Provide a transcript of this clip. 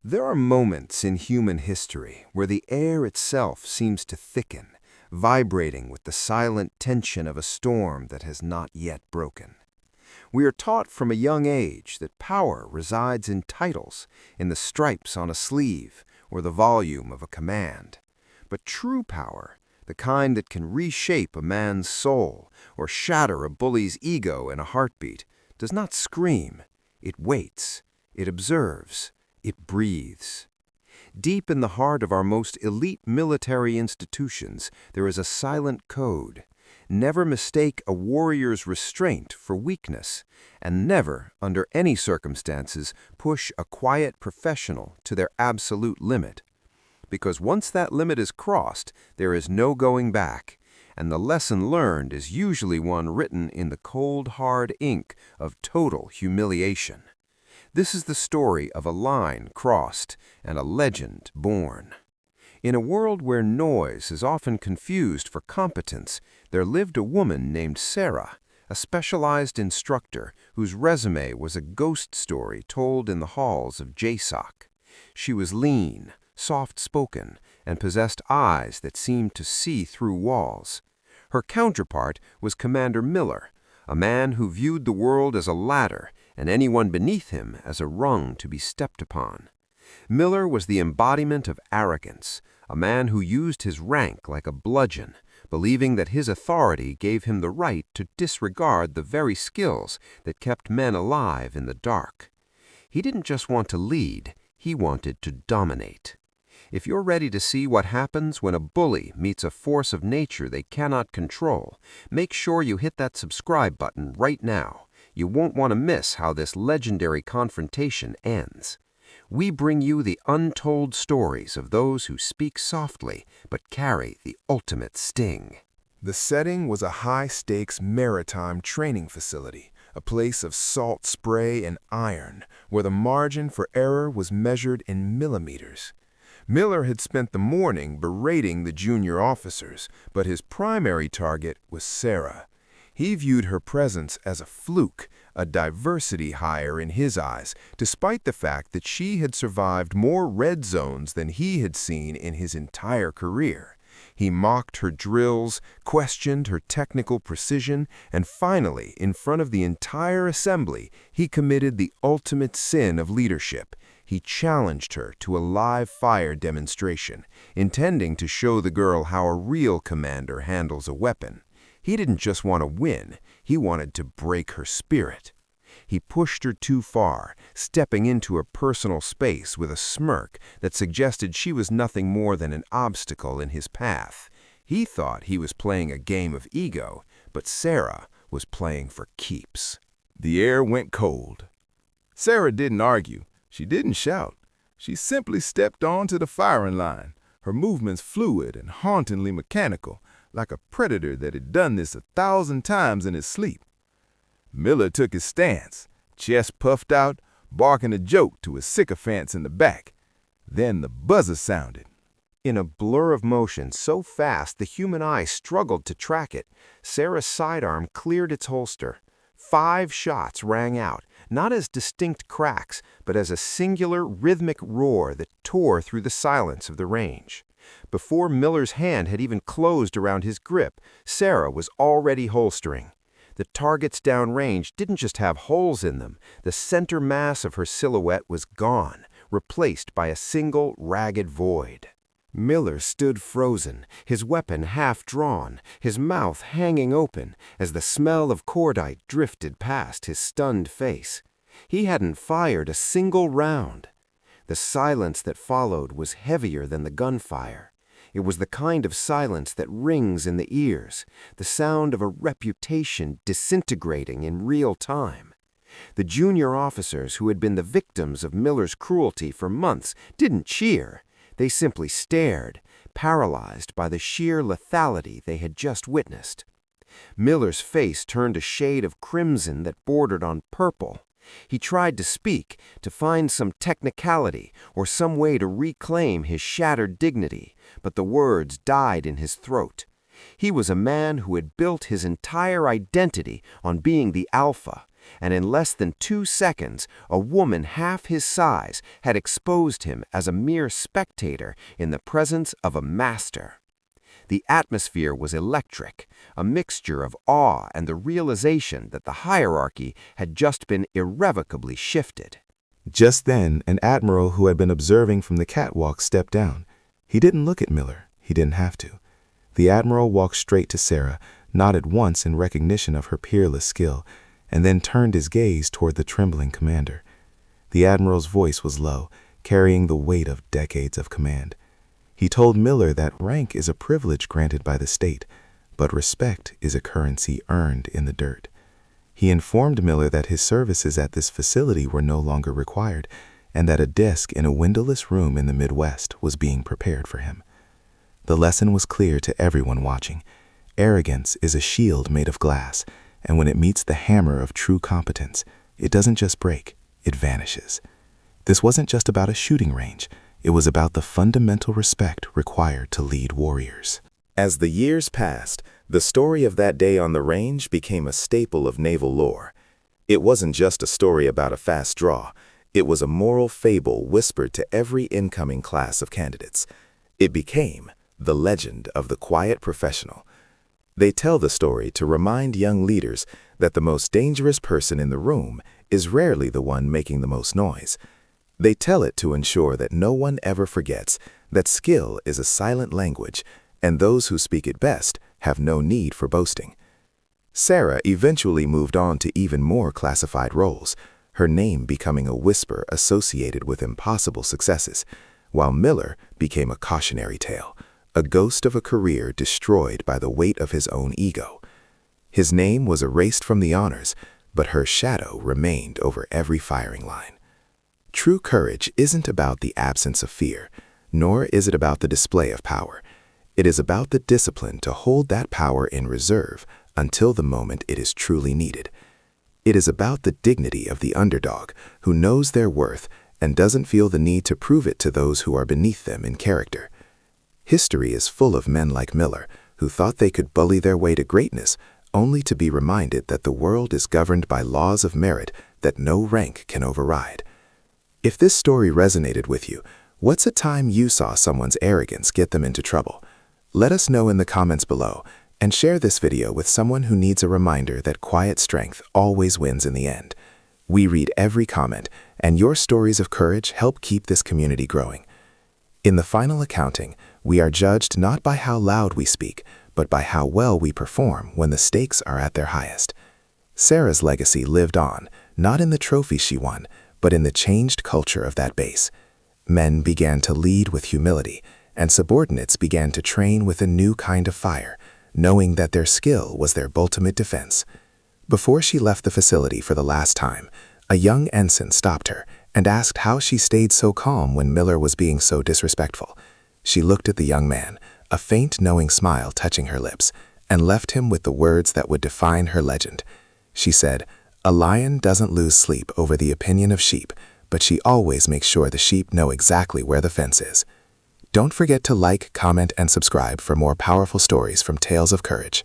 There are moments in human history where the air itself seems to thicken, vibrating with the silent tension of a storm that has not yet broken. We are taught from a young age that power resides in titles, in the stripes on a sleeve, or the volume of a command. But true power, the kind that can reshape a man's soul or shatter a bully's ego in a heartbeat, does not scream. It waits, it observes, it breathes. Deep in the heart of our most elite military institutions, there is a silent code. Never mistake a warrior's restraint for weakness, and never, under any circumstances, push a quiet professional to their absolute limit. Because once that limit is crossed, there is no going back, and the lesson learned is usually one written in the cold, hard ink of total humiliation. This is the story of a line crossed and a legend born. In a world where noise is often confused for competence, there lived a woman named Sarah, a specialized instructor whose resume was a ghost story told in the halls of JSOC. She was lean, soft-spoken, and possessed eyes that seemed to see through walls. Her counterpart was Commander Miller, a man who viewed the world as a ladder and anyone beneath him as a rung to be stepped upon. Miller was the embodiment of arrogance, a man who used his rank like a bludgeon, believing that his authority gave him the right to disregard the very skills that kept men alive in the dark. He didn't just want to lead, he wanted to dominate. If you're ready to see what happens when a bully meets a force of nature they cannot control, make sure you hit that subscribe button right now. You won't want to miss how this legendary confrontation ends. We bring you the untold stories of those who speak softly but carry the ultimate sting. The setting was a high-stakes maritime training facility, a place of salt spray and iron, where the margin for error was measured in millimeters. Miller had spent the morning berating the junior officers, but his primary target was Sarah. He viewed her presence as a fluke, a diversity hire in his eyes, despite the fact that she had survived more red zones than he had seen in his entire career. He mocked her drills, questioned her technical precision, and finally, in front of the entire assembly, he committed the ultimate sin of leadership. He challenged her to a live-fire demonstration, intending to show the girl how a real commander handles a weapon. He didn't just want to win, he wanted to break her spirit. He pushed her too far, stepping into her personal space with a smirk that suggested she was nothing more than an obstacle in his path. He thought he was playing a game of ego, but Sarah was playing for keeps. The air went cold. Sarah didn't argue. She didn't shout. She simply stepped onto the firing line, her movements fluid and hauntingly mechanical, like a predator that had done this 1,000 times in his sleep. Miller took his stance, chest puffed out, barking a joke to his sycophants in the back. Then the buzzer sounded. In a blur of motion so fast the human eye struggled to track it, Sarah's sidearm cleared its holster. 5 shots rang out, not as distinct cracks, but as a singular rhythmic roar that tore through the silence of the range. Before Miller's hand had even closed around his grip, Sarah was already holstering. The targets downrange didn't just have holes in them. The center mass of her silhouette was gone, replaced by a single ragged void. Miller stood frozen, his weapon half drawn, his mouth hanging open as the smell of cordite drifted past his stunned face. He hadn't fired a single round. The silence that followed was heavier than the gunfire. It was the kind of silence that rings in the ears, the sound of a reputation disintegrating in real time. The junior officers who had been the victims of Miller's cruelty for months didn't cheer. They simply stared, paralyzed by the sheer lethality they had just witnessed. Miller's face turned a shade of crimson that bordered on purple. He tried to speak, to find some technicality or some way to reclaim his shattered dignity, but the words died in his throat. He was a man who had built his entire identity on being the alpha, and in less than 2 seconds, a woman half his size had exposed him as a mere spectator in the presence of a master. The atmosphere was electric, a mixture of awe and the realization that the hierarchy had just been irrevocably shifted. Just then, an admiral who had been observing from the catwalk stepped down. He didn't look at Miller. He didn't have to. The admiral walked straight to Sarah, nodded once in recognition of her peerless skill, and then turned his gaze toward the trembling commander. The admiral's voice was low, carrying the weight of decades of command. He told Miller that rank is a privilege granted by the state, but respect is a currency earned in the dirt. He informed Miller that his services at this facility were no longer required, and that a desk in a windowless room in the Midwest was being prepared for him. The lesson was clear to everyone watching. Arrogance is a shield made of glass, and when it meets the hammer of true competence, it doesn't just break, it vanishes. This wasn't just about a shooting range. It was about the fundamental respect required to lead warriors. As the years passed, the story of that day on the range became a staple of naval lore. It wasn't just a story about a fast draw. It was a moral fable whispered to every incoming class of candidates. It became the legend of the quiet professional. They tell the story to remind young leaders that the most dangerous person in the room is rarely the one making the most noise. They tell it to ensure that no one ever forgets that skill is a silent language, and those who speak it best have no need for boasting. Sarah eventually moved on to even more classified roles, her name becoming a whisper associated with impossible successes, while Miller became a cautionary tale, a ghost of a career destroyed by the weight of his own ego. His name was erased from the honors, but her shadow remained over every firing line. True courage isn't about the absence of fear, nor is it about the display of power. It is about the discipline to hold that power in reserve until the moment it is truly needed. It is about the dignity of the underdog who knows their worth and doesn't feel the need to prove it to those who are beneath them in character. History is full of men like Miller who thought they could bully their way to greatness only to be reminded that the world is governed by laws of merit that no rank can override. If this story resonated with you, what's a time you saw someone's arrogance get them into trouble? Let us know in the comments below, and share this video with someone who needs a reminder that quiet strength always wins in the end. We read every comment, and your stories of courage help keep this community growing. In the final accounting, we are judged not by how loud we speak, but by how well we perform when the stakes are at their highest. Sarah's legacy lived on, not in the trophies she won, but in the changed culture of that base. Men began to lead with humility, and subordinates began to train with a new kind of fire, knowing that their skill was their ultimate defense. Before she left the facility for the last time, a young ensign stopped her and asked how she stayed so calm when Miller was being so disrespectful. She looked at the young man, a faint knowing smile touching her lips, and left him with the words that would define her legend. She said, "A lion doesn't lose sleep over the opinion of sheep, but she always makes sure the sheep know exactly where the fence is." Don't forget to like, comment, and subscribe for more powerful stories from Tales of Courage.